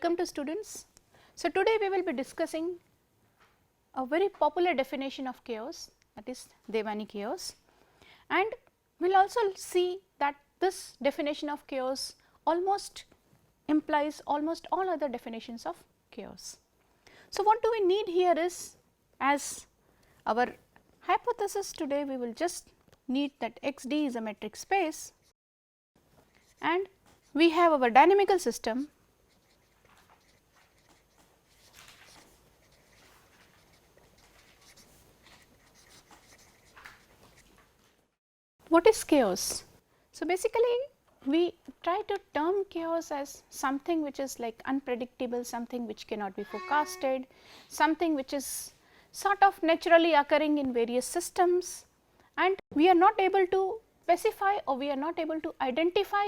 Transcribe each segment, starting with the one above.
welcome to students. So, today we will be discussing a very popular definition of chaos, that is Devaney chaos, and we will also see that this definition of chaos almost implies almost all other definitions of chaos. So, what do we need here is, as our hypothesis today, we will just need that X D is a metric space and we have our dynamical system . What is chaos? So, basically we try to term chaos as something which is like unpredictable, something which cannot be forecasted, something which is sort of naturally occurring in various systems, and we are not able to specify or we are not able to identify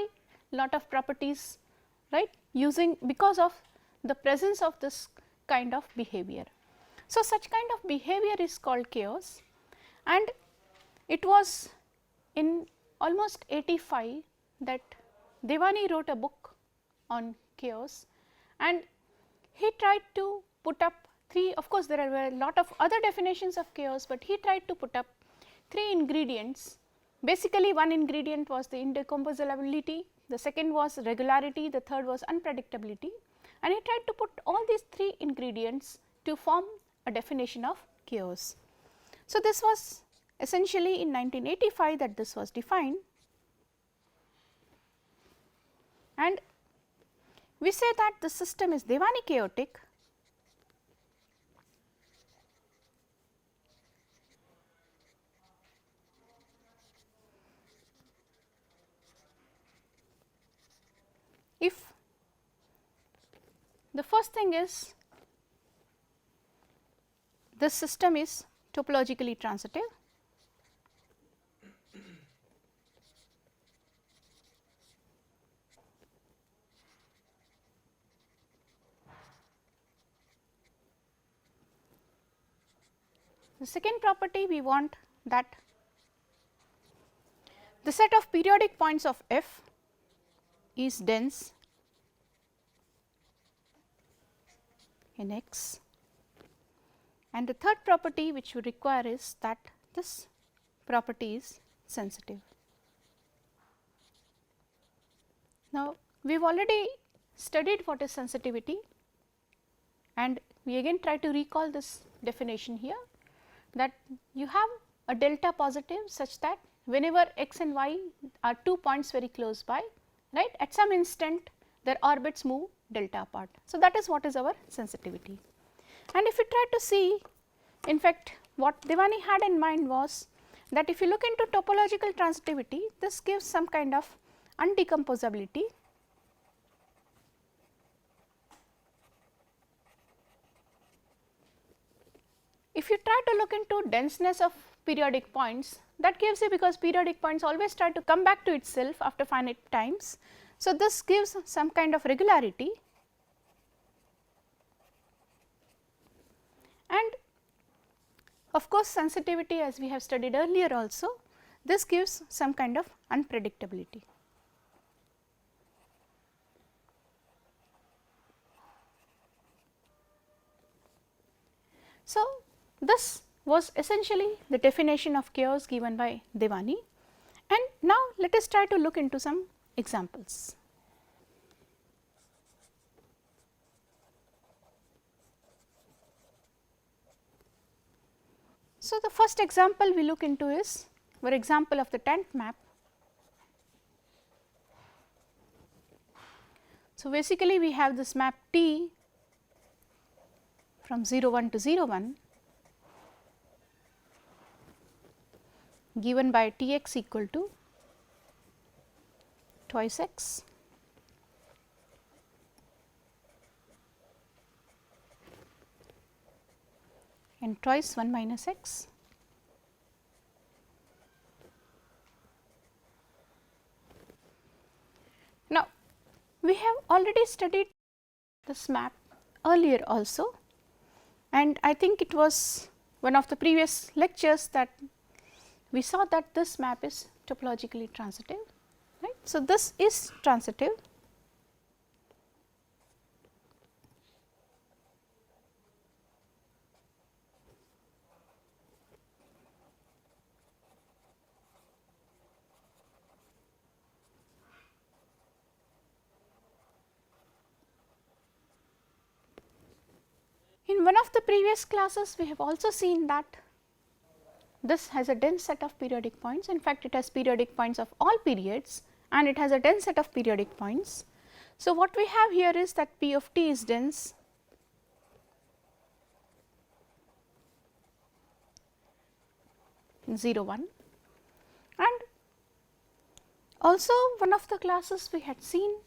lot of properties, right, using because of the presence of this kind of behavior. So, such kind of behavior is called chaos, and it was in almost 85 that Devaney wrote a book on chaos, and he tried to put up three, of course, there are a lot of other definitions of chaos, but he tried to put up three ingredients. Basically, one ingredient was the indecomposability, the second was regularity, the third was unpredictability, and he tried to put all these three ingredients to form a definition of chaos. So, this was essentially in 1985 that this was defined, and we say that the system is Devaney chaotic if the first thing is this system is topologically transitive . The second property, we want that the set of periodic points of f is dense in X, and the third property which we require is that this property is sensitive. Now, we have already studied what is sensitivity, and we again try to recall this definition here, that you have a delta positive such that whenever x and y are 2 points very close by, right, at some instant their orbits move delta apart. So, that is what is our sensitivity. And if you try to see, in fact, what Devaney had in mind was that if you look into topological transitivity, this gives some kind of undecomposability . If you try to look into denseness of periodic points, that gives you, because periodic points always try to come back to itself after finite times. So, this gives some kind of regularity, and of course, sensitivity, as we have studied earlier also, this gives some kind of unpredictability. So, this was essentially the definition of chaos given by Devaney, and now let us try to look into some examples. So, the first example we look into is our example of the tent map. So, basically we have this map T from 0 1 to 0 1 given by T x equal to twice x and twice 1 minus x . Now, we have already studied this map earlier also, and I think it was one of the previous lectures that we saw that this map is topologically transitive, right. So, this is transitive In one of the previous classes we have also seen that this has a dense set of periodic points. In fact, it has periodic points of all periods and it has a dense set of periodic points. So, what we have here is that P of t is dense in 0 1, and also one of the classes we had seen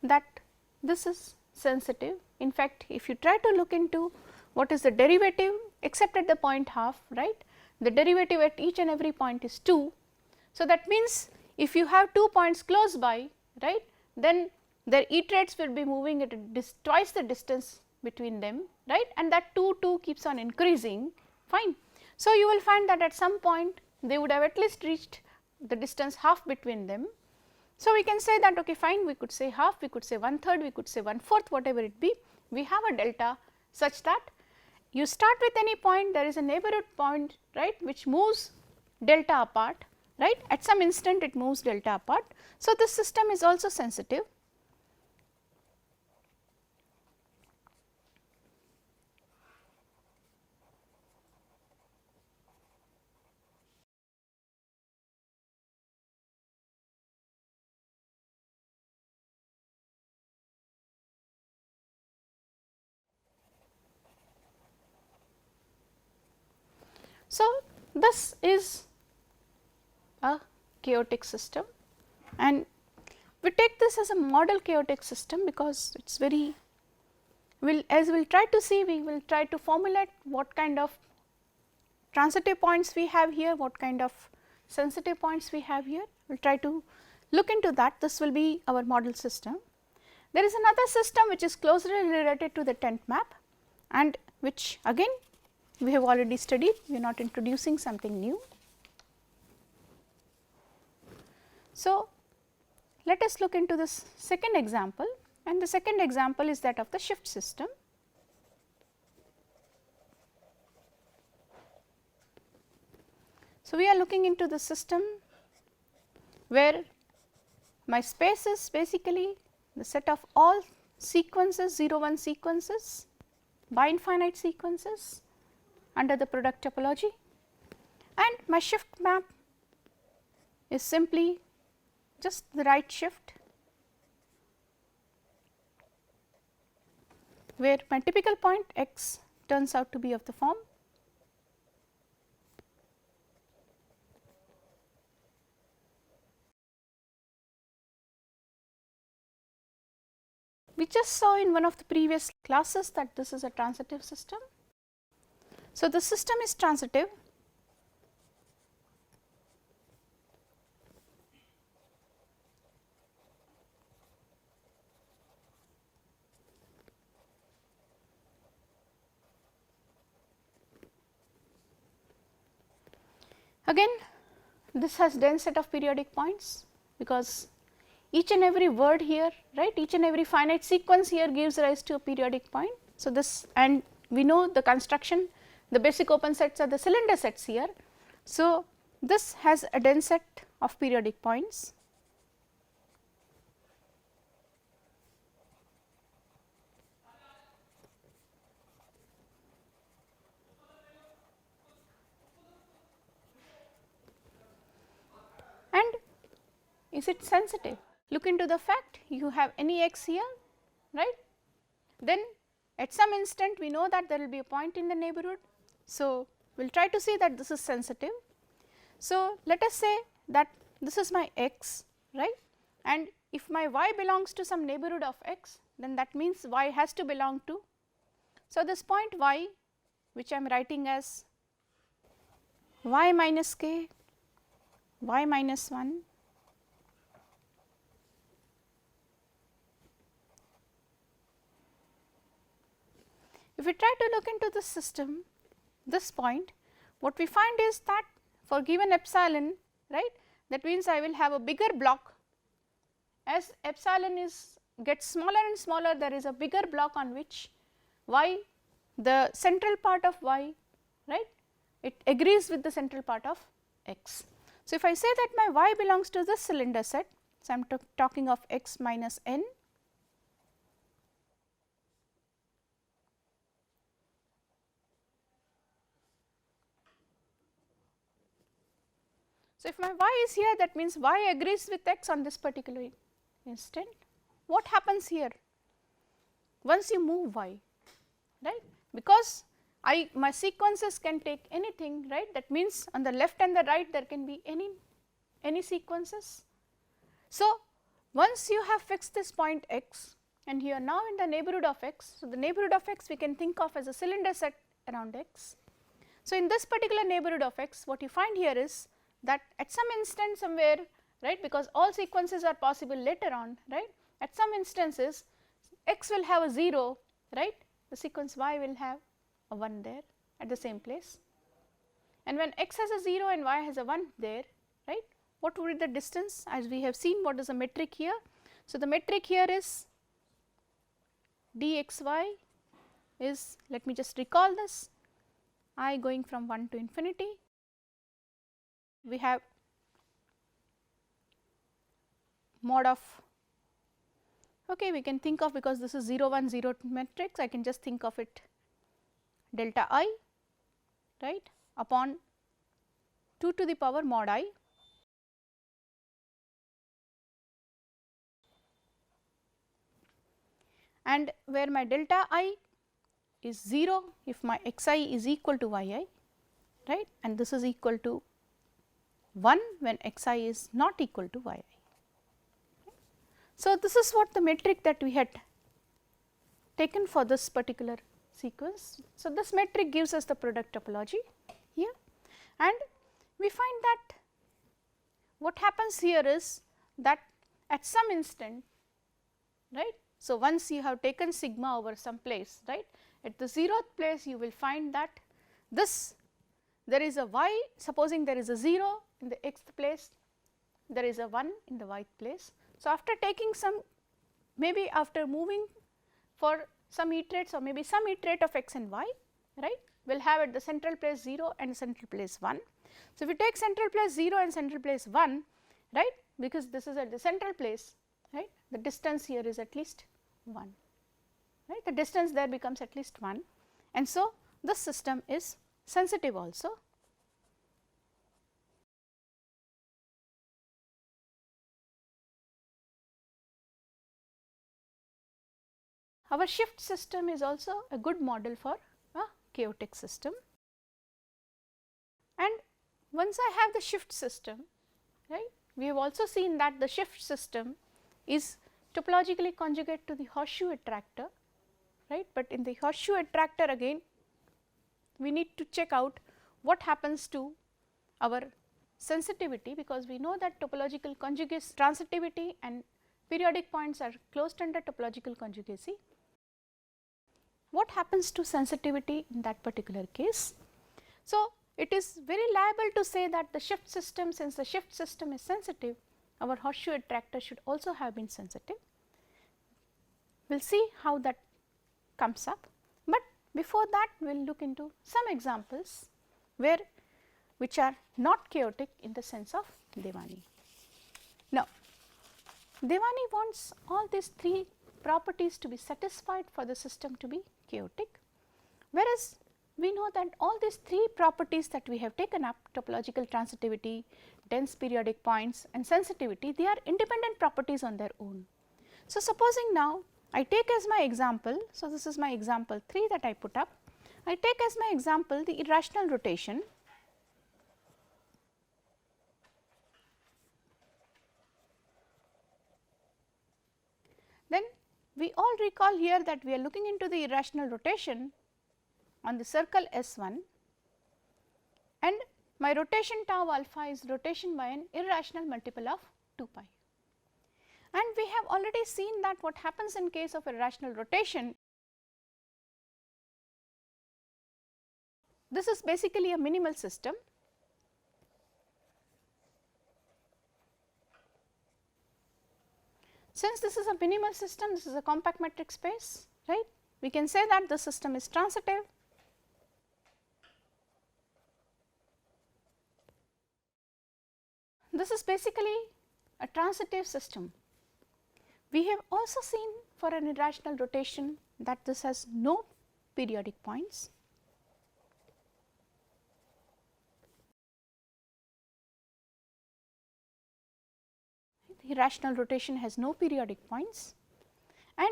that this is sensitive. In fact, if you try to look into what is the derivative except at the point half, right, the derivative at each and every point is 2. So, that means if you have 2 points close by, right, then their iterates will be moving at twice the distance between them, right, and that 2 keeps on increasing, fine. So, you will find that at some point they would have at least reached the distance half between them. So, we can say that okay fine, we could say half, we could say 1/3, we could say 1/4, whatever it be, we have a delta such that you start with any point, there is a neighborhood point, right, which moves delta apart, right, at some instant it moves delta apart. So, this system is also sensitive. So, this is a chaotic system, and we take this as a model chaotic system because it is very, as we will try to see, we will try to formulate what kind of transitive points we have here, what kind of sensitive points we have here, we will try to look into that. This will be our model system. There is another system which is closely related to the tent map and which again we have already studied, we are not introducing something new. So, let us look into this second example, and the second example is that of the shift system. So, we are looking into the system where my space is basically the set of all sequences 0 1 sequences by infinite sequences under the product topology, and my shift map is simply just the right shift where my typical point x turns out to be of the form we just saw in one of the previous classes that this is a transitive system. So, the system is transitive. Again, this has dense set of periodic points because each and every word here, right, each and every finite sequence here gives rise to a periodic point. So, this, and we know the construction, the basic open sets are the cylinder sets here. So, this has a dense set of periodic points. And is it sensitive? Look into the fact you have any x here, right, then at some instant we know that there will be a point in the neighborhood. So, we will try to see that this is sensitive. So, let us say that this is my x, right, and if my y belongs to some neighborhood of x, then that means y has to belong to. So, this point y, which I am writing as y minus k, y minus 1, if we try to look into this system, this point, what we find is that for given epsilon, right, that means I will have a bigger block. As epsilon is gets smaller and smaller, there is a bigger block on which y, the central part of y, right, it agrees with the central part of x. So, if I say that my y belongs to this cylinder set, so I am talking of x minus n, So, if my y is here, that means y agrees with x on this particular instant. What happens here once you move y, right, because my sequences can take anything, right, that means on the left and the right there can be any sequences. So, once you have fixed this point x and you are now in the neighborhood of x, so the neighborhood of x we can think of as a cylinder set around x. So, in this particular neighborhood of x, what you find here is that at some instant somewhere, right, because all sequences are possible later on, right, at some instances x will have a 0, right, the sequence y will have a 1 there at the same place, and when x has a 0 and y has a 1 there, right, what would be the distance, as we have seen what is the metric here. So, the metric here is dxy is, let me just recall this, I going from 1 to infinity, we have mod of, okay, we can think of, because this is 0 1 0 matrix, I can just think of it delta I, right, upon 2 to the power mod I, and where my delta I is 0 if my xi is equal to yi, right, and this is equal to 1 when xi is not equal to yi. So, this is what the metric that we had taken for this particular sequence. So, this metric gives us the product topology here, and we find that what happens here is that at some instant, right. So, once you have taken sigma over some place, right, at the 0th place you will find that this, there is a y, supposing there is a 0 in the xth place, there is a 1 in the yth place. So, after taking some, maybe after moving for some iterates or maybe some iterate of x and y, right, we will have at the central place 0 and central place 1. So, if we take central place 0 and central place 1, right, because this is at the central place, right, the distance here is at least 1, right, the distance there becomes at least 1, and so this system is sensitive also. Our shift system is also a good model for a chaotic system, and once I have the shift system, right, we have also seen that the shift system is topologically conjugate to the horseshoe attractor, right, but in the horseshoe attractor again we need to check out what happens to our sensitivity, because we know that topological conjugacy, transitivity and periodic points are closed under topological conjugacy. What happens to sensitivity in that particular case? So, it is very liable to say that the shift system, since the shift system is sensitive, our horseshoe attractor should also have been sensitive. We will see how that comes up, but before that we will look into some examples where which are not chaotic in the sense of Devaney. Now, Devaney wants all these 3 properties to be satisfied for the system to be chaotic, whereas we know that all these 3 properties that we have taken up, topological transitivity, dense periodic points and sensitivity, they are independent properties on their own. So, supposing now I take as my example, so this is my example 3 that I put up, I take as my example the irrational rotation, then we all recall here that we are looking into the irrational rotation on the circle S1, and my rotation tau alpha is rotation by an irrational multiple of 2 pi. And we have already seen that what happens in case of irrational rotation, this is basically a minimal system. Since this is a minimal system, this is a compact metric space, right, we can say that the system is transitive. This is basically a transitive system. We have also seen for an irrational rotation that this has no periodic points. irrational rotation has no periodic points, and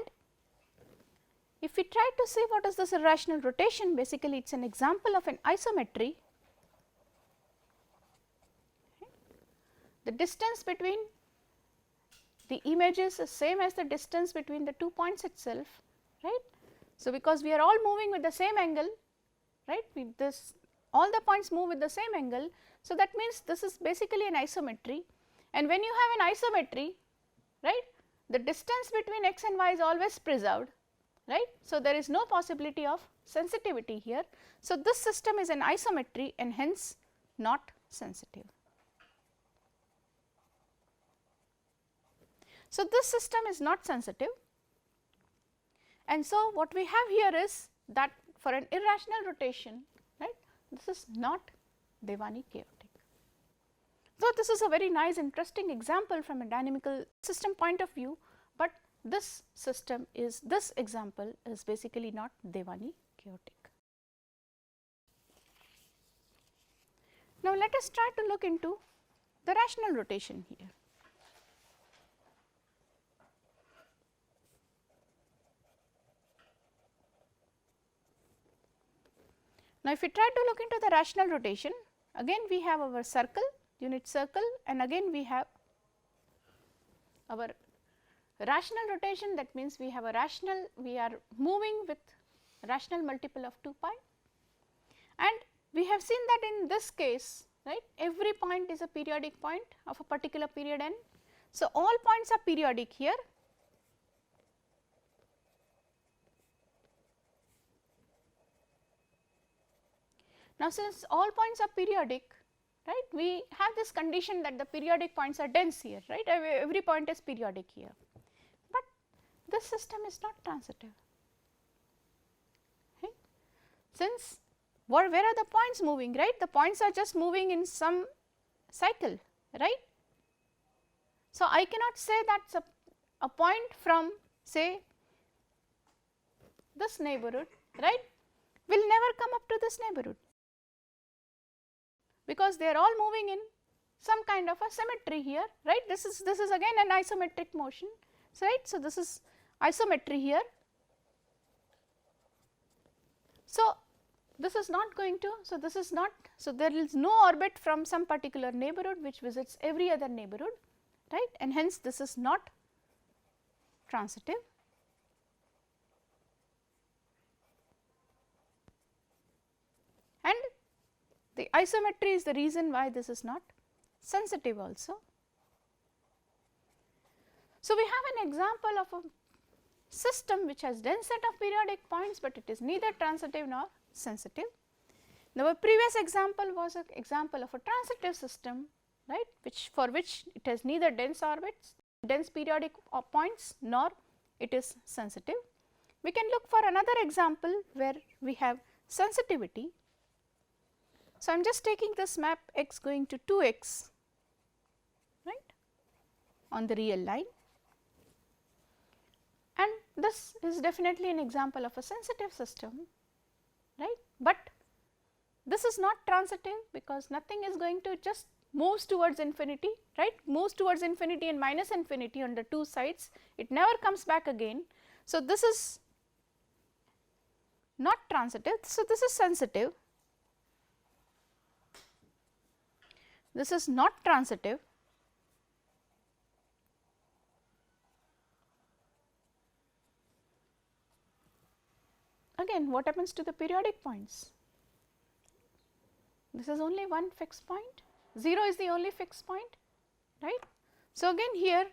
if we try to see what is this irrational rotation, basically it is an example of an isometry. The distance between the images is same as the distance between the 2 points itself, right. So, because we are all moving with the same angle, right, with this all the points move with the same angle. So, that means this is basically an isometry, and when you have an isometry, right, the distance between x and y is always preserved, right. So, there is no possibility of sensitivity here. So, this system is an isometry and hence not sensitive. So, this system is not sensitive, and so what we have here is that for an irrational rotation, right, this is not Devaney chaotic. So, this is a very nice interesting example from a dynamical system point of view, but this system is, this example is basically not Devaney chaotic. Now, let us try to look into the rational rotation here. Now, if we try to look into the rational rotation, again we have our circle, unit circle, and again we have our rational rotation. That means we have a rational, we are moving with rational multiple of 2 pi, and we have seen that in this case, right, every point is a periodic point of a particular period n. So, all points are periodic here. Now, since all points are periodic, right, we have this condition that the periodic points are dense here, right, every point is periodic here, but this system is not transitive, right. Since where are the points moving, right, the points are just moving in some cycle, right. So, I cannot say that a point from say this neighborhood, right, will never come up to this neighborhood, because they are all moving in some kind of a symmetry here, right. This is again an isometric motion, so, right. So, this is isometry here. So, this is not going to, so this is not, so there is no orbit from some particular neighborhood which visits every other neighborhood, right, and hence this is not transitive. And the isometry is the reason why this is not sensitive also. So, we have an example of a system which has dense set of periodic points, but it is neither transitive nor sensitive. Now, our previous example was an example of a transitive system, right, for which it has neither dense orbits, dense periodic points, nor it is sensitive. We can look for another example where we have sensitivity. So, I am just taking this map x going to 2x, right, on the real line, and this is definitely an example of a sensitive system, right, but this is not transitive because nothing is going to, just moves towards infinity, right, moves towards infinity and minus infinity on the two sides, it never comes back again. So, this is not transitive. So, this is sensitive, this is not transitive, again what happens to the periodic points? This is only one fixed point, 0 is the only fixed point, right. So, again here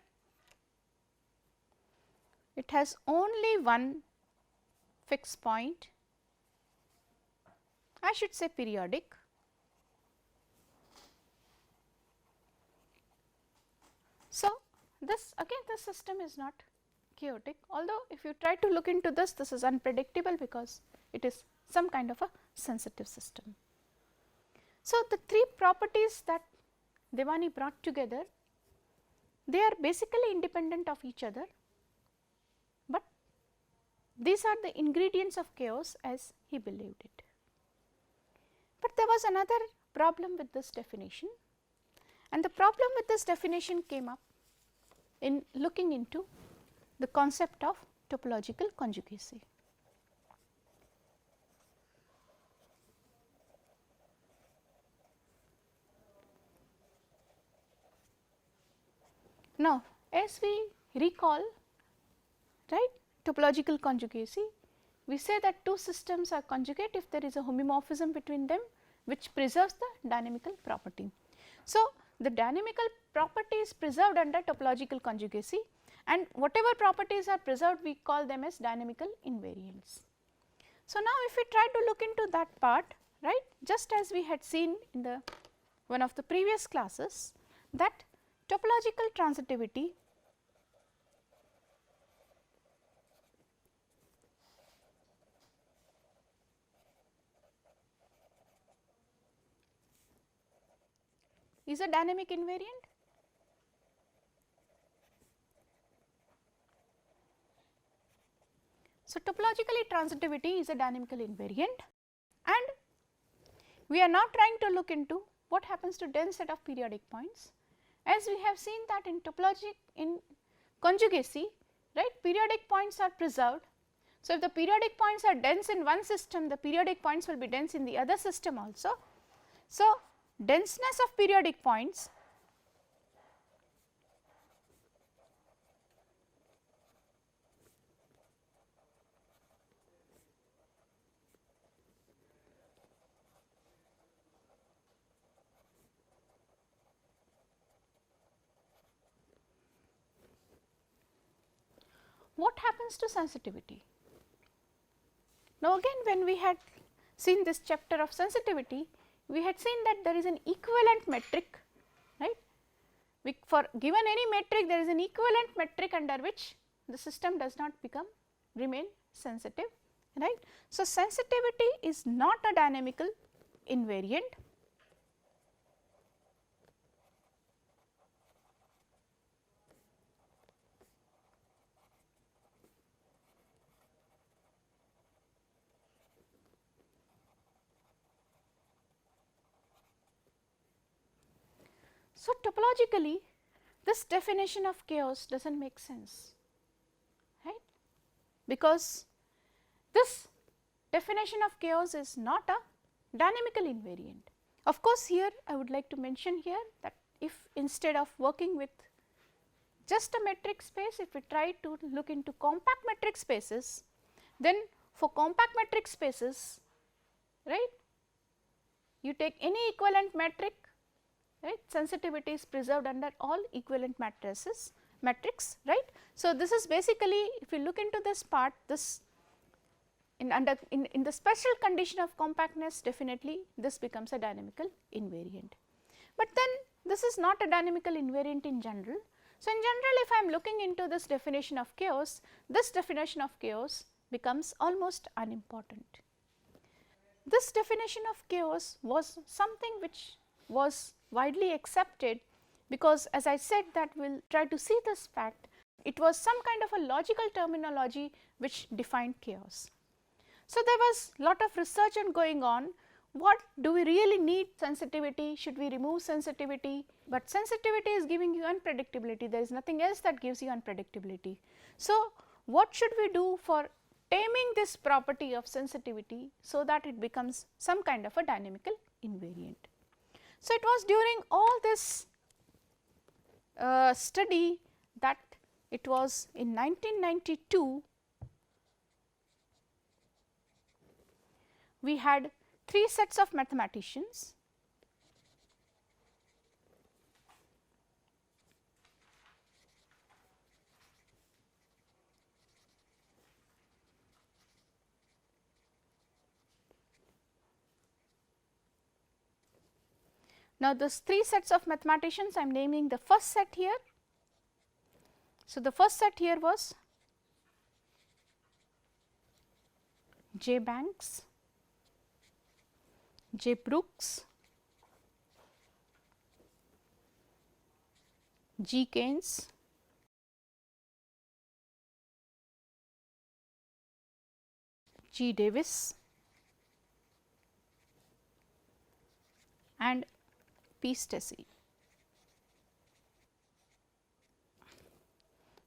it has only one fixed point, I should say periodic. So, this again this system is not chaotic, although if you try to look into this, this is unpredictable because it is some kind of a sensitive system. So, the three properties that Devaney brought together, they are basically independent of each other, but these are the ingredients of chaos as he believed it. But there was another problem with this definition, and the problem with this definition came up in looking into the concept of topological conjugacy. Now, as we recall, right, topological conjugacy, we say that two systems are conjugate if there is a homomorphism between them which preserves the dynamical property. So, the dynamical property is preserved under topological conjugacy, and whatever properties are preserved we call them as dynamical invariants. So, now if we try to look into that part, right, just as we had seen in the one of the previous classes, that topological transitivity is a dynamic invariant. So, topologically transitivity is a dynamical invariant, and we are now trying to look into what happens to dense set of periodic points. As we have seen that in in conjugacy, right, periodic points are preserved. So, if the periodic points are dense in one system, the periodic points will be dense in the other system also. So, denseness of periodic points what happens to sensitivity? Now, again when we had seen this chapter of sensitivity, we had seen that there is an equivalent metric, right. For given any metric there is an equivalent metric under which the system does not remain sensitive, right. So, sensitivity is not a dynamical invariant. So, topologically this definition of chaos does not make sense, right, because this definition of chaos is not a dynamical invariant. Of course, here I would like to mention here that if instead of working with just a metric space, if we try to look into compact metric spaces, then for compact metric spaces, right, you take any equivalent metric, right, sensitivity is preserved under all equivalent matrices metrics, right. So, this is basically if you look into this part, this in the special condition of compactness, definitely this becomes a dynamical invariant, but then this is not a dynamical invariant in general. So, in general if I am looking into this definition of chaos, this definition of chaos becomes almost unimportant. This definition of chaos was something which was widely accepted because, as I said, that we will try to see this fact, it was some kind of a logical terminology which defined chaos. So, there was lot of research going on, what do we really need sensitivity, should we remove sensitivity, but sensitivity is giving you unpredictability, there is nothing else that gives you unpredictability. So, what should we do for taming this property of sensitivity so that it becomes some kind of a dynamical invariant. So, it was during all this study that it was in 1992 we had 3 sets of mathematicians. Now, those 3 sets of mathematicians I am naming the first set here. So, the first set here was J. Banks, J. Brooks, G. Keynes, G. Davis and P. Stacey.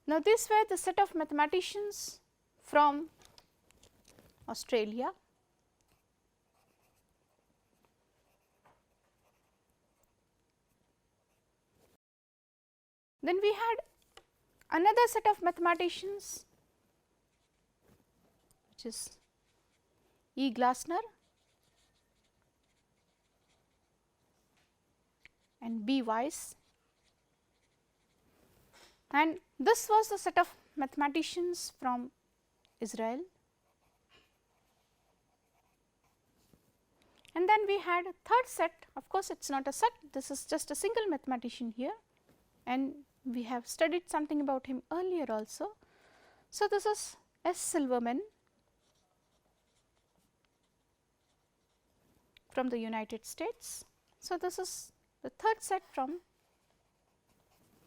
Now, these were the set of mathematicians from Australia. Then we had another set of mathematicians, which is E. Glasner and B. Weiss, and this was the set of mathematicians from Israel. And then we had a third set, of course, it is not a set, this is just a single mathematician here, and we have studied something about him earlier also. So, this is S. Silverman from the United States. So, this is the third set from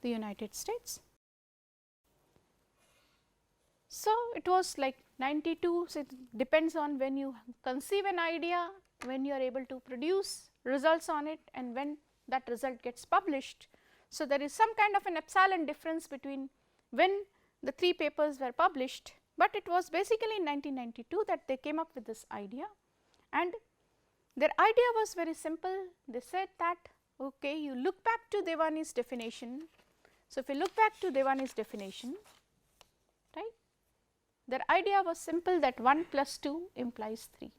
the United States. So, it was like 92, so it depends on when you conceive an idea, when you are able to produce results on it, and when that result gets published. So, there is some kind of an epsilon difference between when the 3 papers were published, but it was basically in 1992 that they came up with this idea, and their idea was very simple. They said that okay, you look back to Devaney's definition. So, if you look back to Devaney's definition, right, their idea was simple, that 1 plus 2 implies 3.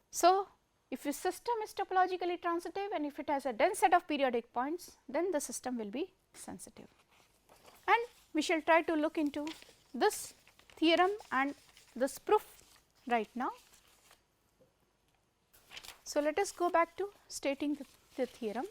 So, if your system is topologically transitive and if it has a dense set of periodic points, then the system will be sensitive. And we shall try to look into this theorem and this proof right now. So, let us go back to stating the theorem.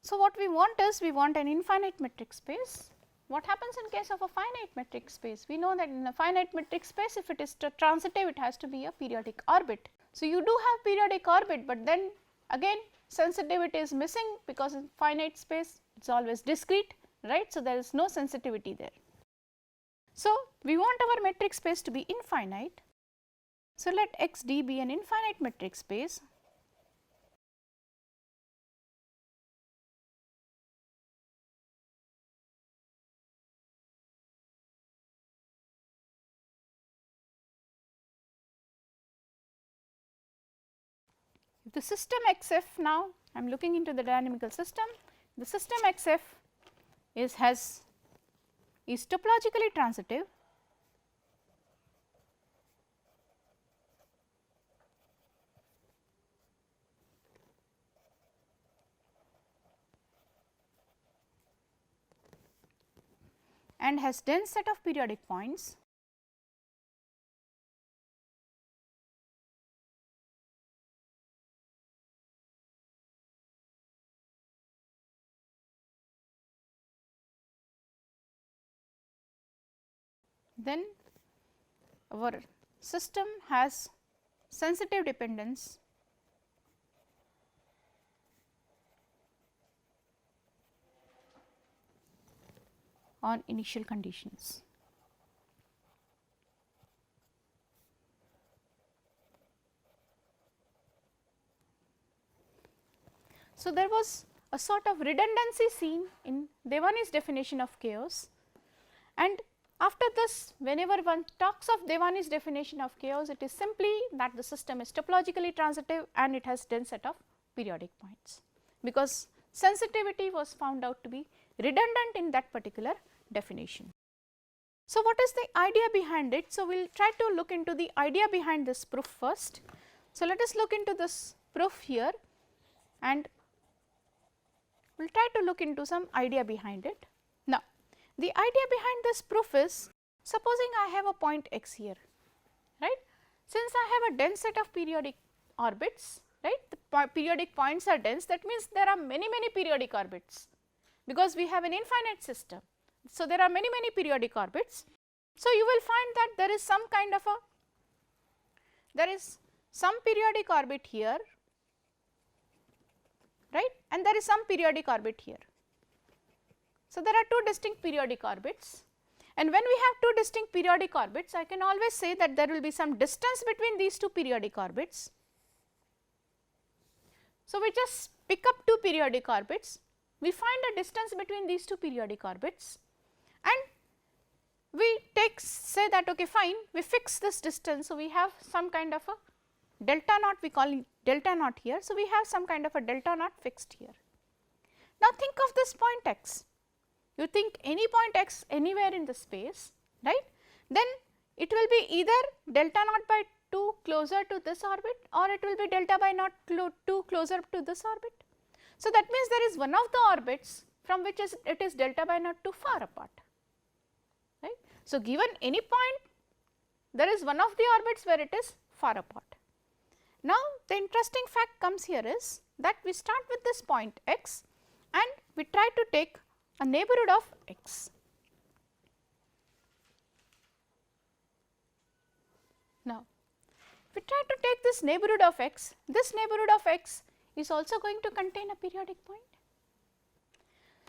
So, what we want is, we want an infinite metric space. What happens in case of a finite metric space? We know that in a finite metric space, if it is transitive, it has to be a periodic orbit. So, you do have periodic orbit, but then again sensitivity is missing, because in finite space it is always discrete, right. So, there is no sensitivity there. So, we want our metric space to be infinite. So, let X d be an infinite metric space. If the system Xf, now I am looking into the dynamical system, the system Xf is topologically transitive, and has dense set of periodic points, then our system has sensitive dependence on initial conditions. So, there was a sort of redundancy seen in Devaney's definition of chaos, and after this, whenever one talks of Devaney's definition of chaos, it is simply that the system is topologically transitive and it has dense set of periodic points, because sensitivity was found out to be redundant in that particular definition. So, what is the idea behind it? So, we will try to look into the idea behind this proof first. So, let us look into this proof here, and we will try to look into some idea behind it. Now, the idea behind this proof is, supposing I have a point x here, right. Since I have a dense set of periodic orbits, right, the periodic points are dense, that means there are many periodic orbits, because we have an infinite system. So, there are many periodic orbits. So, you will find that there is some kind of some periodic orbit here, right, and there is some periodic orbit here. So, there are 2 distinct periodic orbits, And when we have two distinct periodic orbits, I can always say that there will be some distance between these two periodic orbits. So, we just pick up two periodic orbits, we find a distance between these two periodic orbits, and we take, say that okay fine, we fix this distance. So, we have some kind of a delta naught, we call it delta naught here. So, we have some kind of a delta naught fixed here. Now, think of this point x, you think any point x anywhere in the space, right, then it will be either delta naught by 2 closer to this orbit, or it will be delta by naught 2 closer to this orbit. So, that means there is one of the orbits from which it is delta by naught 2 far apart, right. So, given any point, there is one of the orbits where it is far apart. Now, the interesting fact comes here is that we start with this point x and we try to take a neighborhood of x. Now, we try to take this neighborhood of x, this neighborhood of x is also going to contain a periodic point.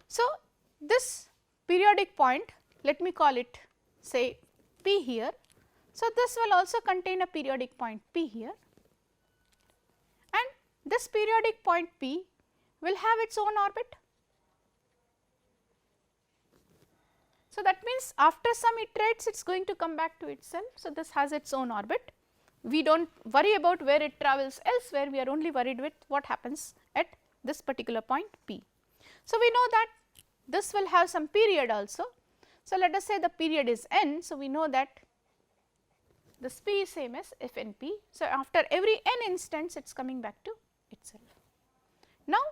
So, this periodic point, let me call it say P here. So, this will also contain a periodic point P here, and this periodic point P will have its own orbit. So, that means after some iterates it is going to come back to itself. So, this has its own orbit. We do not worry about where it travels elsewhere, we are only worried with what happens at this particular point P. So, we know that this will have some period also. So, let us say the period is n. So, we know that this P is same as f n P. So, after every n instants it is coming back to itself. Now,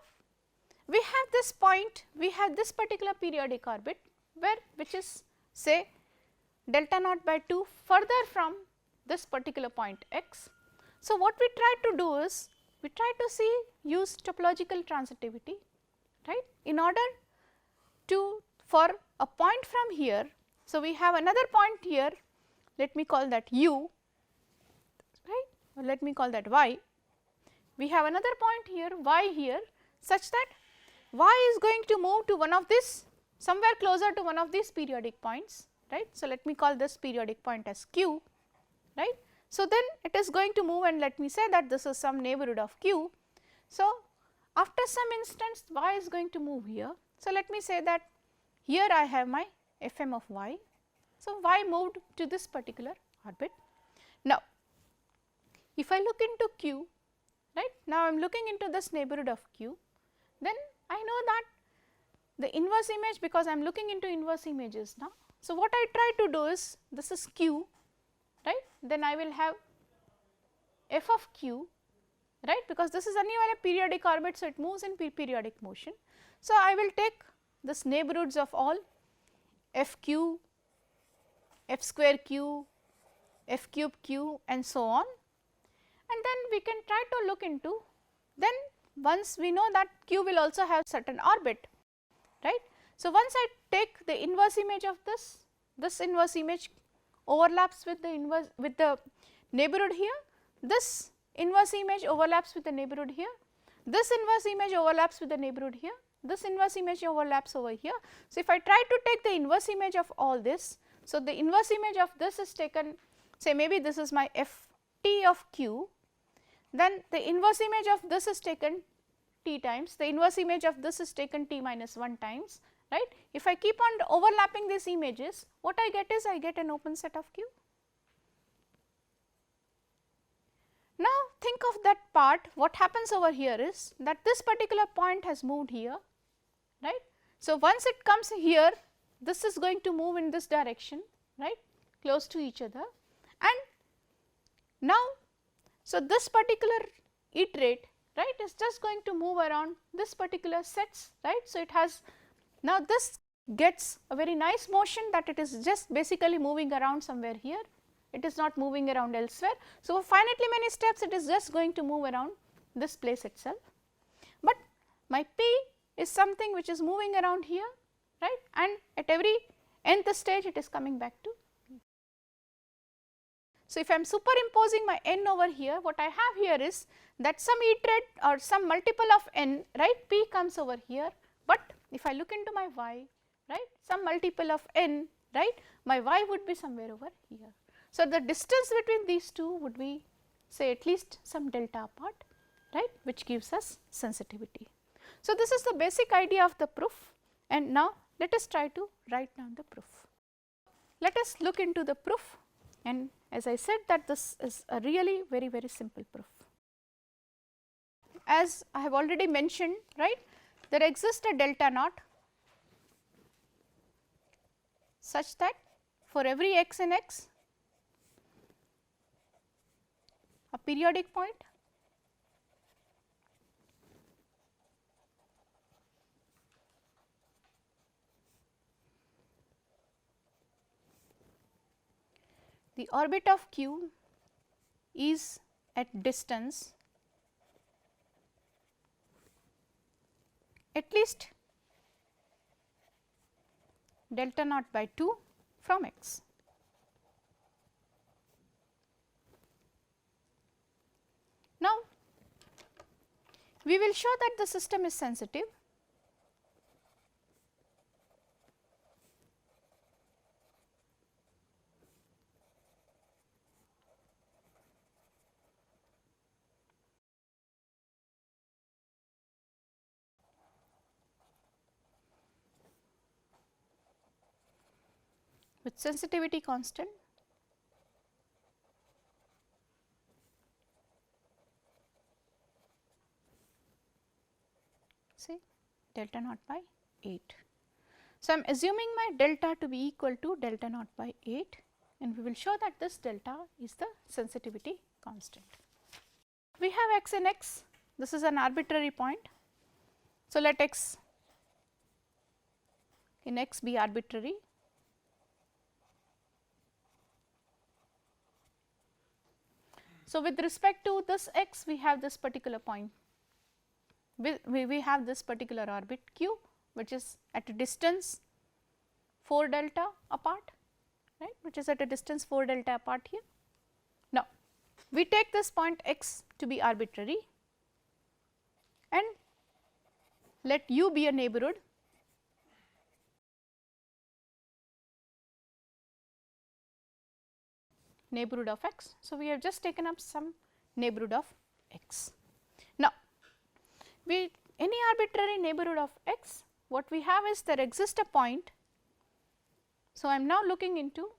we have this point, we have this particular periodic orbit where which is say delta naught by 2 further from this particular point x. So, what we try to do is we try to use topological transitivity, right, in order to for a point from here. So, we have another point here, let me call that u, right, or let me call that y. We have another point here y here, such that y is going to move to one of this somewhere closer to one of these periodic points, right. So, let me call this periodic point as q, right. So, then it is going to move, and let me say that this is some neighborhood of q. So, after some instance y is going to move here. So, let me say that here I have my fm of y. So, y moved to this particular orbit. Now, if I look into q, right, now I am looking into this neighborhood of q, then I know that the inverse image, because I am looking into inverse images now. So, what I try to do is this is q, right, then I will have f of q, right, because this is anyway a periodic orbit. So, it moves in periodic motion. So, I will take this neighborhoods of all f q, f square q, f cube q and so on, and then we can try to look into, then once we know that q will also have certain orbit, right. So, once I take the inverse image of this inverse image overlaps with the inverse with the neighborhood here, this inverse image overlaps with the neighborhood here, this inverse image overlaps with the neighborhood here, this inverse image overlaps over here. So, if I try to take the inverse image of all this, so the inverse image of this is taken, say maybe this is my f t of q, then the inverse image of this is taken t times, the inverse image of this is taken t minus 1 times, right. If I keep on overlapping these images, what I get is I get an open set of q. Now, think of that part, what happens over here is that this particular point has moved here, right. So, once it comes here, this is going to move in this direction, right, close to each other, and now, so this particular iterate, right, is just going to move around this particular sets, right. So, it has now this gets a very nice motion that it is just basically moving around somewhere here, it is not moving around elsewhere. So, for finitely many steps it is just going to move around this place itself, but my p is something which is moving around here, right, and at every nth stage it is coming back to. So, if I am superimposing my n over here, what I have here is that some iterate or some multiple of n, right, p comes over here, but if I look into my y, right, some multiple of n right, my y would be somewhere over here. So, the distance between these two would be say at least some delta apart, right, which gives us sensitivity. So, this is the basic idea of the proof, and now let us try to write down the proof. Let us look into the proof, and as I said that this is a really very simple proof. As I have already mentioned, right, there exists a delta naught such that for every x in x, a periodic point the orbit of q is at distance at least delta naught by 2 from x. Now, we will show that the system is sensitive with sensitivity constant say delta naught by 8. So, I am assuming my delta to be equal to delta naught by 8, and we will show that this delta is the sensitivity constant. We have x in x, this is an arbitrary point. So, let x in x be arbitrary. So, with respect to this x, we have this particular point, we have this particular orbit q, which is at a distance 4 delta apart, right, which is at a distance 4 delta apart here. Now, we take this point x to be arbitrary and let u be a neighborhood of x. So, we have just taken up some neighborhood of x. Now, we any arbitrary neighborhood of x, what we have is there exists a point. So, I am now looking into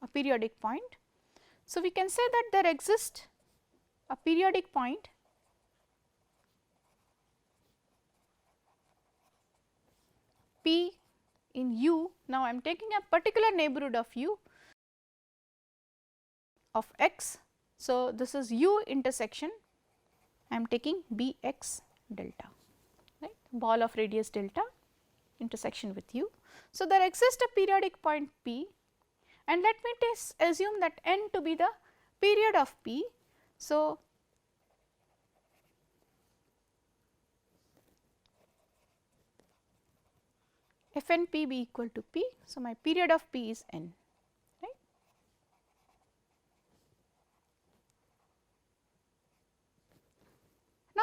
a periodic point. So, we can say that there exists a periodic point P in u. Now, I am taking a particular neighborhood of u of x. So, this is u intersection, I am taking b x delta, right, ball of radius delta intersection with u. So, there exists a periodic point P, and let me assume that n to be the period of P. So, f n P be equal to P. So, my period of P is n, right. Now,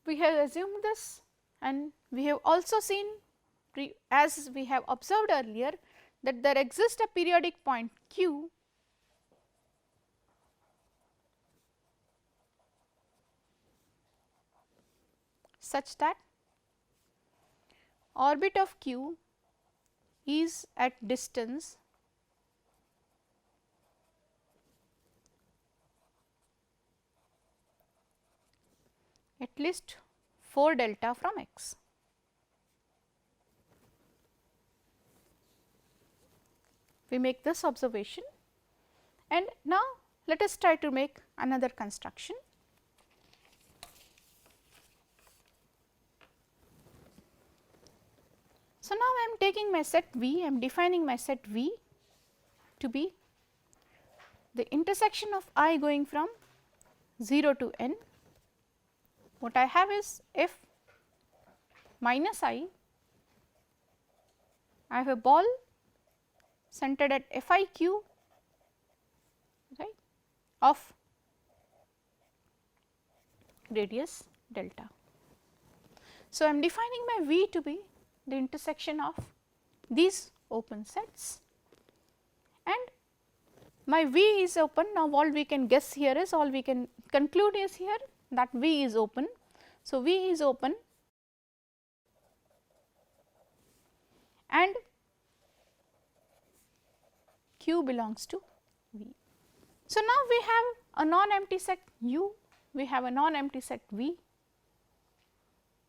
we have assumed this, and we have also seen, as we have observed earlier, that there exists a periodic point Q such that orbit of Q is at distance at least 4 delta from x. We make this observation, and now let us try to make another construction. So, now I am taking my set V, I am defining my set V to be the intersection of I going from 0 to n. What I have is f minus I have a ball centered at f I q, right, of radius delta. So, I am defining my V to be the intersection of these open sets, and my V is open. Now, all we can guess here is, all we can conclude is here that V is open. So, V is open and Q belongs to V. So, now we have a non-empty set U, we have a non-empty set V.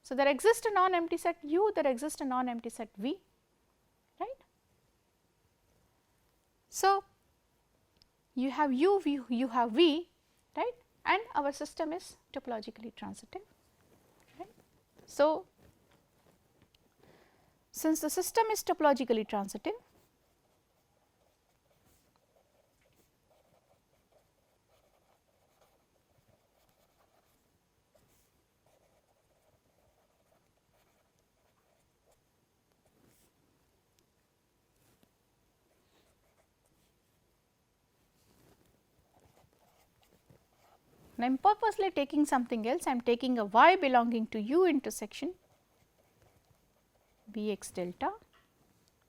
So, there exists a non-empty set U, there exists a non-empty set V, right. So, you have U, you have V, right, and our system is topologically transitive, right. So, since the system is topologically transitive, and I am purposely taking something else, I am taking a y belonging to U intersection B x delta,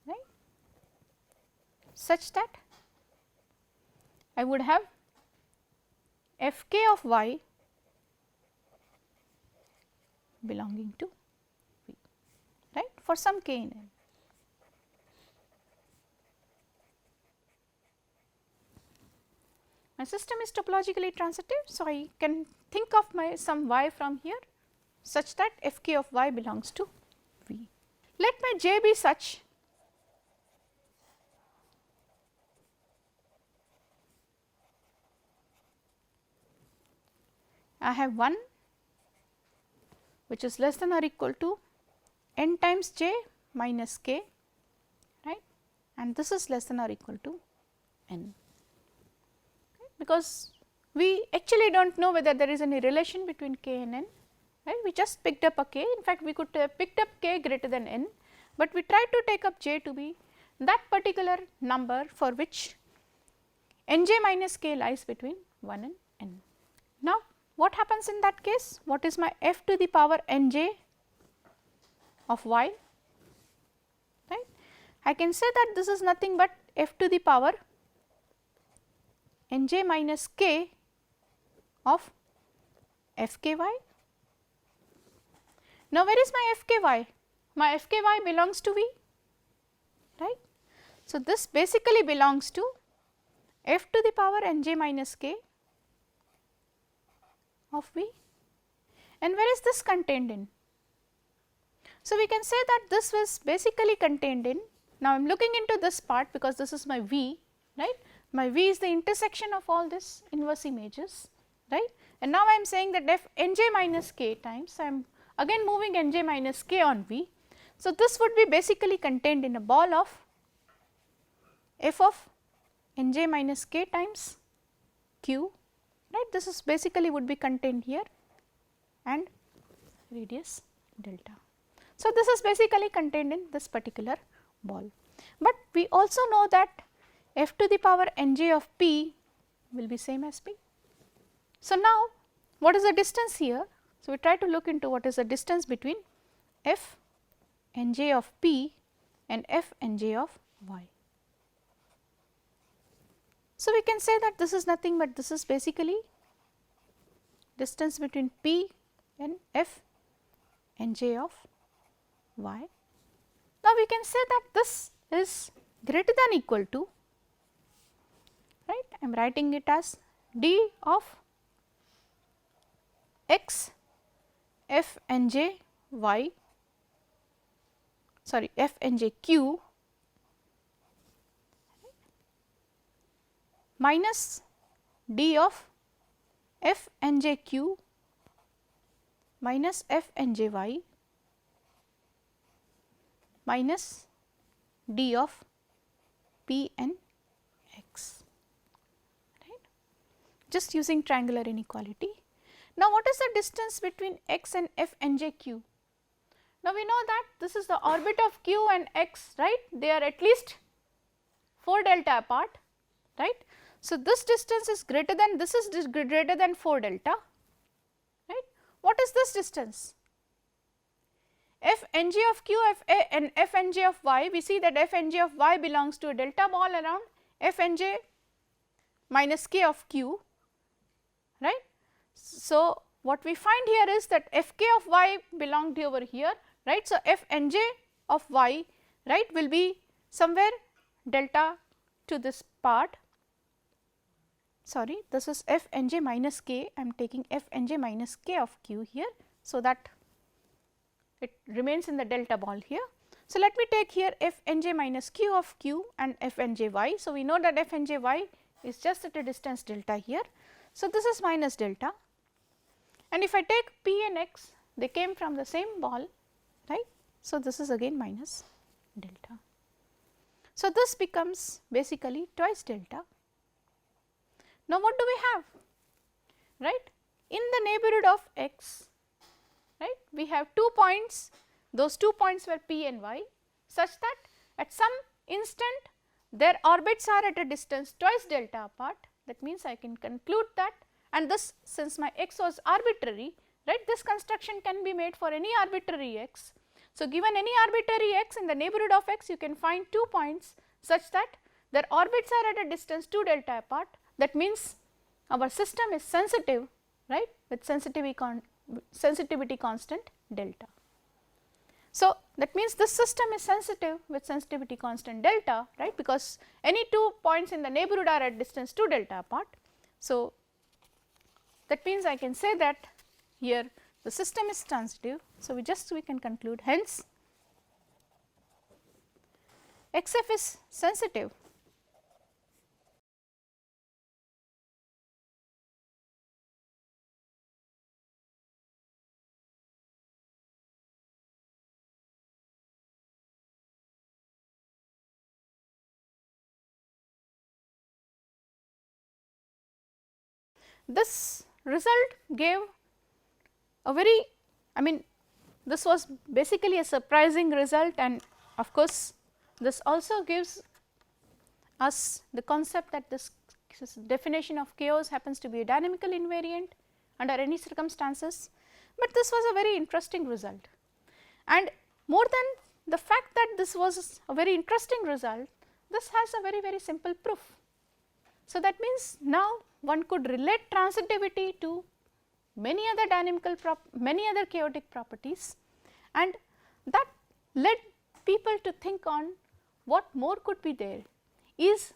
right, such that I would have f k of y belonging to V, right, for some k in n. My system is topologically transitive, so I can think of my some y from here such that f k of y belongs to V. Let my j be such I have 1 which is less than or equal to n times j minus k, right, and this is less than or equal to n, because we actually do not know whether there is any relation between k and n, right. We just picked up a k, in fact, we could have picked up k greater than n, but we tried to take up j to be that particular number for which n j minus k lies between 1 and n. Now, what happens in that case? What is my f to the power n j of y, right? I can say that this is nothing but f to the power n j minus k of f k y. Now, where is my f k y? My f k y belongs to V, right. So, this basically belongs to f to the power n j minus k of V, and where is this contained in? So, we can say that this was basically contained in, now I am looking into this part because this is my V, right. My V is the intersection of all this inverse images, right, and now I am saying that f n j minus k times, I am again moving n j minus k on V. So, this would be basically contained in a ball of f of n j minus k times q, right. This is basically would be contained here and radius delta. So, this is basically contained in this particular ball, but we also know that f to the power n j of p will be same as p. So, now what is the distance here? So, we try to look into what is the distance between f n j of p and f n j of y. So, we can say that this is nothing but this is basically distance between p and f n j of y. Now, we can say that this is greater than equal to, right, I am writing it as d of x f n j y, sorry, f n j q minus d of f n j q minus f n j y minus d of p n x, right, just using triangular inequality. Now, what is the distance between x and f n j q? Now, we know that this is the orbit of q and x, right, they are at least 4 delta apart, right. So, this distance is greater than, this is greater than 4 delta, right. What is this distance? f n j of q and f n j of y, we see that f n j of y belongs to a delta ball around f n j minus k of q, right. So, what we find here is that f k of y belonged over here, right. So, f n j of y, right, will be somewhere delta to this part, sorry, this is f n j minus k, I am taking f n j minus k of q here. So, that it remains in the delta ball here. So, let me take here f n j minus q of q and f n j y. So, we know that f n j y is just at a distance delta here. So, this is minus delta, and if I take p and x, they came from the same ball, right. So, this is again minus delta. So, this becomes basically twice delta. Now, what do we have, right? In the neighborhood of x, right, we have 2 points, those 2 points were p and y, such that at some instant their orbits are at a distance twice delta apart. That means, I can conclude that, and this, since my x was arbitrary, right, this construction can be made for any arbitrary x. So, given any arbitrary x in the neighborhood of x, you can find 2 points such that their orbits are at a distance 2 delta apart. That means, our system is sensitive, right, with sensitivity constant delta. So, that means this system is sensitive with sensitivity constant delta, right, because any 2 points in the neighborhood are at distance 2 delta apart. So, that means I can say that here the system is sensitive. So, we can conclude, hence XF is sensitive. This result gave a very, I mean, this was basically a surprising result, and of course, this also gives us the concept that this definition of chaos happens to be a dynamical invariant under any circumstances, but this was a very interesting result. And more than the fact that this was a very interesting result, this has a very simple proof. So, that means now one could relate transitivity to many other chaotic properties, and that led people to think on what more could be there, is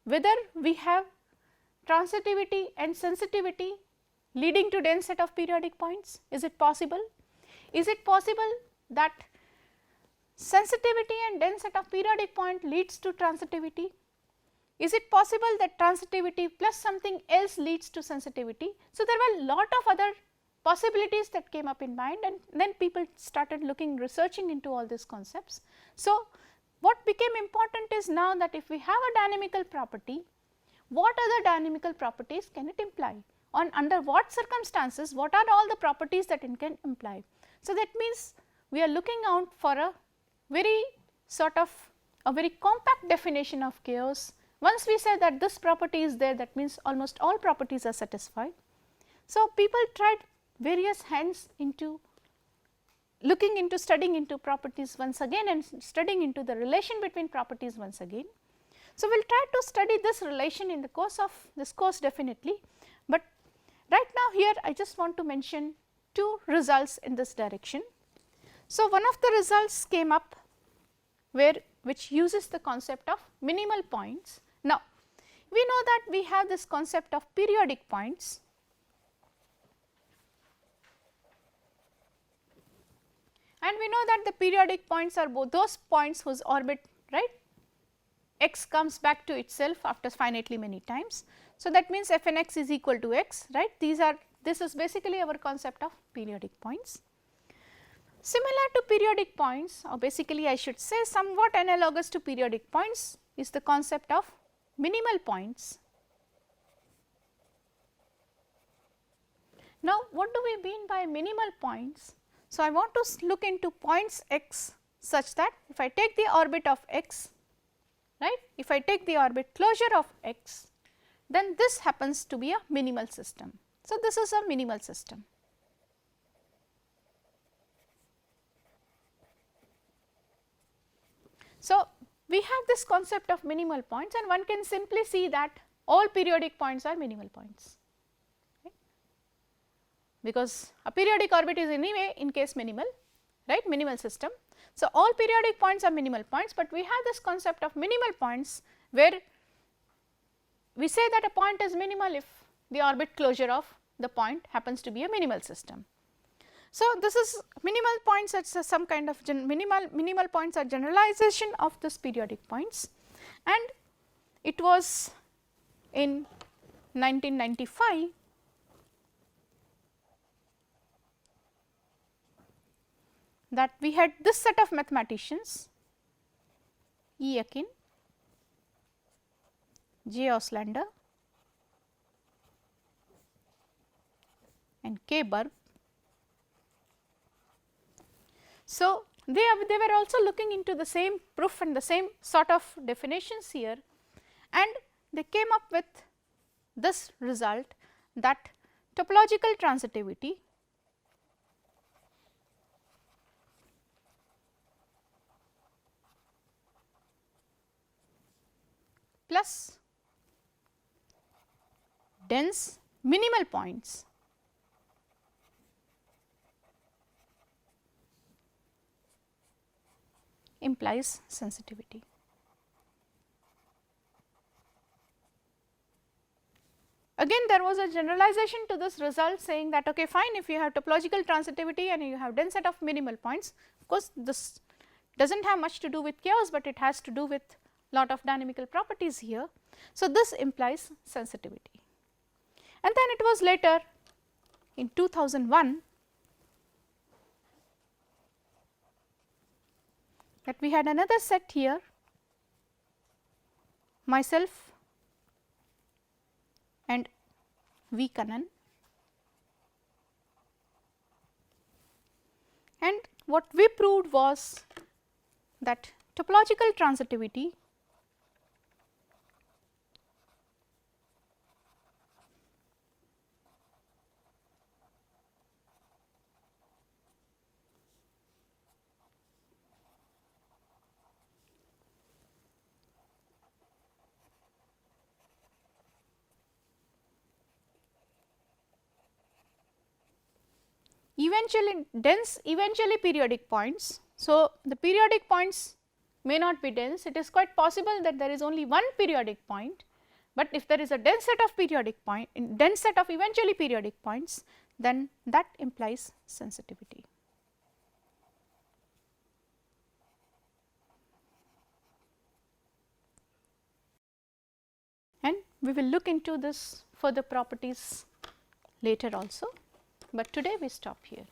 whether we have transitivity and sensitivity leading to dense set of periodic points. Is it possible? Is it possible that sensitivity and dense set of periodic point leads to transitivity? Is it possible that transitivity plus something else leads to sensitivity? So, there were a lot of other possibilities that came up in mind, and then people started researching into all these concepts. So, what became important is now that if we have a dynamical property, what other dynamical properties can it imply? Under what circumstances, what are all the properties that it can imply? So, that means we are looking out for a very compact definition of chaos. Once we say that this property is there, that means almost all properties are satisfied. So, people tried various hands into looking into studying into properties once again and studying into the relation between properties once again. So, we will try to study this relation in the course of this course definitely, but right now here I just want to mention 2 results in this direction. So, one of the results came up which uses the concept of minimal points. Now, we know that we have this concept of periodic points, and we know that the periodic points are both those points whose orbit, right, x comes back to itself after finitely many times. So, that means f n x is equal to x, right. This is basically our concept of periodic points. Similar to periodic points, or basically I should say somewhat analogous to periodic points, is the concept of minimal points. Now, what do we mean by minimal points? So, I want to look into points x such that if I take the orbit of x, right, if I take the orbit closure of x, then this happens to be a minimal system. So, this is a minimal system. So, we have this concept of minimal points, and one can simply see that all periodic points are minimal points, right, because a periodic orbit is anyway in case minimal, right, minimal system. So, all periodic points are minimal points, but we have this concept of minimal points where we say that a point is minimal if the orbit closure of the point happens to be a minimal system. So, this is minimal points as some kind of minimal points are generalization of this periodic points, and it was in 1995 that we had this set of mathematicians E. Akin, J. Oslander and K. Berg. So, they were also looking into the same proof and the same sort of definitions here, and they came up with this result that topological transitivity plus dense minimal points implies sensitivity. Again, there was a generalization to this result saying that okay fine, if you have topological transitivity and you have dense set of minimal points, of course this does not have much to do with chaos, but it has to do with lot of dynamical properties here. So, this implies sensitivity, and then it was later in 2001 that we had another set here, myself and V. Kannan, and what we proved was that topological transitivity eventually dense eventually periodic points. So, the periodic points may not be dense, it is quite possible that there is only one periodic point, but if there is a dense set of periodic point dense set of eventually periodic points, then that implies sensitivity. And we will look into this further properties later also, but today we stop here.